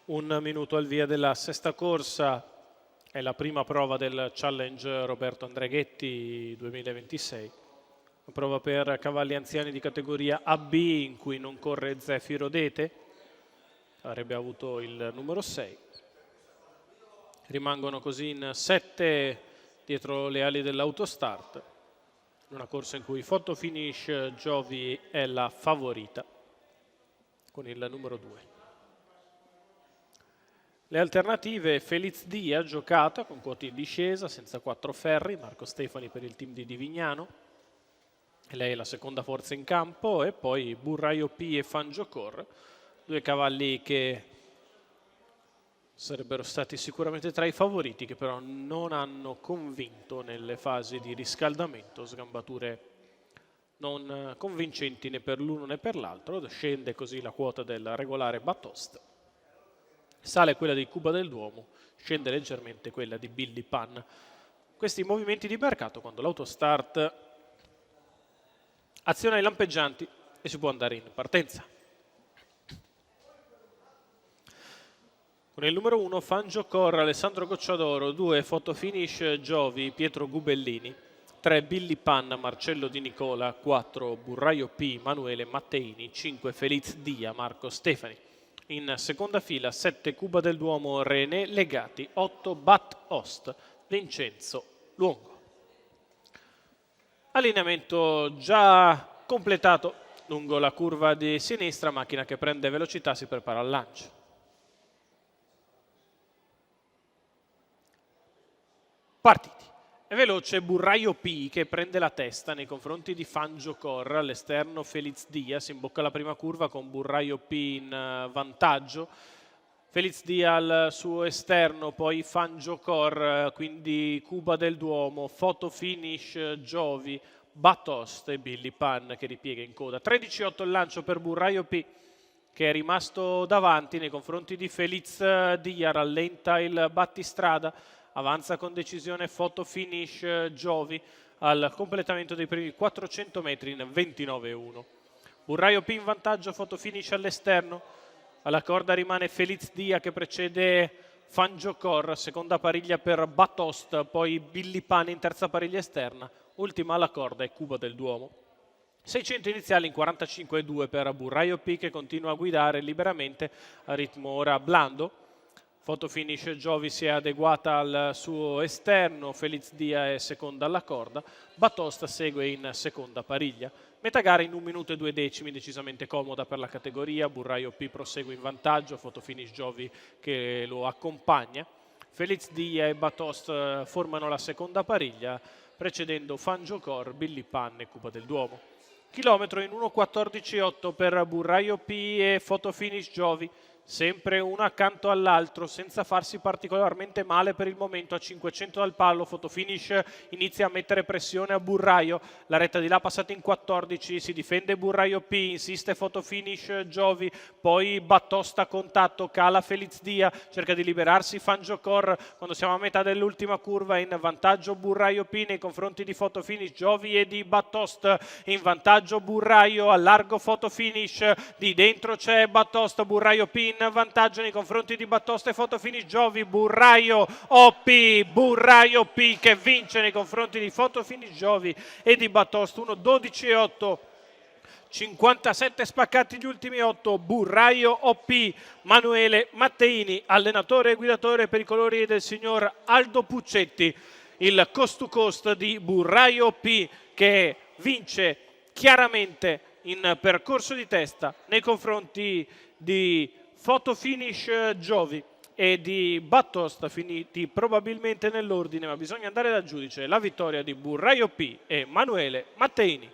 Un minuto al via della sesta corsa, è la prima prova del Challenge Roberto Andreghetti 2026. Una prova per cavalli anziani di categoria AB in cui non corre Zefiro Dete, avrebbe avuto il numero 6. Rimangono così in 7 dietro le ali dell'autostart, una corsa in cui Photo Finish Giovi è la favorita con il numero 2. Le alternative: Feliz Dia, giocata con quote in discesa, senza 4 ferri, Marco Stefani per il team di Divignano, lei è la seconda forza in campo, e poi Burraio P e Fangiocor, due cavalli che sarebbero stati sicuramente tra i favoriti, che però non hanno convinto nelle fasi di riscaldamento, sgambature non convincenti né per l'uno né per l'altro. Scende così la quota del regolare Batost, sale quella di Cuba del Duomo, scende leggermente quella di Billy Pan. Questi movimenti di mercato quando l'autostart aziona i lampeggianti e si può andare in partenza. Con il numero 1 Fangiocor, Alessandro Gocciadoro, 2 Photo Finish Giovi, Pietro Gubellini, 3 Billy Pan, Marcello Di Nicola, 4 Burraio P, Manuele Matteini, 5 Feliz Dia, Marco Stefani. In seconda fila 7 Cuba del Duomo, René Legati, 8 Bat Ost, Vincenzo Luongo. Allineamento già completato lungo la curva di sinistra, macchina che prende velocità, si prepara al lancio. Partiti. È veloce Burraio P che prende la testa nei confronti di Fangiocor, all'esterno Feliz Dia, si imbocca la prima curva con Burraio P in vantaggio. Feliz Dia al suo esterno, poi Fangiocor, quindi Cuba del Duomo, Photo Finish Giovi, Batost e Billy Pan che ripiega in coda. 13-8 il lancio per Burraio P che è rimasto davanti nei confronti di Feliz Dia, rallenta il battistrada, avanza con decisione Photo Finish Giovi al completamento dei primi 400 metri in 29-1. Burraio P in vantaggio, Photo Finish all'esterno. Alla corda rimane Feliz Dia che precede Fangiocor, seconda pariglia per Batost, poi Billy Pan in terza pariglia esterna, ultima alla corda è Cuba del Duomo. 600 iniziali in 45-2 per Burraio P che continua a guidare liberamente a ritmo ora blando. Photo Finish Giovi si è adeguata al suo esterno, Feliz Dia è seconda alla corda, Batost segue in seconda pariglia. Metà gara in 1 minuto e 2 decimi, decisamente comoda per la categoria. Burraio P prosegue in vantaggio, Photo Finish Giovi che lo accompagna. Feliz Dia e Batost formano la seconda pariglia, precedendo Fangiocor, Billy Pan e Cuba del Duomo. Chilometro in 1.14.8 per Burraio P e Photo Finish Giovi, sempre uno accanto all'altro senza farsi particolarmente male per il momento. A 500 dal palo Photo Finish inizia a mettere pressione a Burraio, la retta di là passata in 14, si difende Burraio P, insiste Photo Finish Giovi, poi Batost a contatto, cala Feliz Dia, cerca di liberarsi Fangiocor quando siamo a metà dell'ultima curva, in vantaggio Burraio P nei confronti di Photo Finish Giovi e di Batost, in vantaggio Burraio, a largo Photo Finish, di dentro c'è Batost, Burraio P in vantaggio nei confronti di Batost e Photo Finish Giovi, Burraio P che vince nei confronti di Photo Finish Giovi e di Batost. 1.12.8, 57 spaccati gli ultimi 8, Burraio OP, Manuele Matteini, allenatore e guidatore per i colori del signor Aldo Puccetti, il coast to coast di Burraio P che vince chiaramente in percorso di testa nei confronti di Photo Finish Giovi e di Batost, finiti probabilmente nell'ordine, ma bisogna andare dal giudice. La vittoria di Burraio P e Manuele Matteini.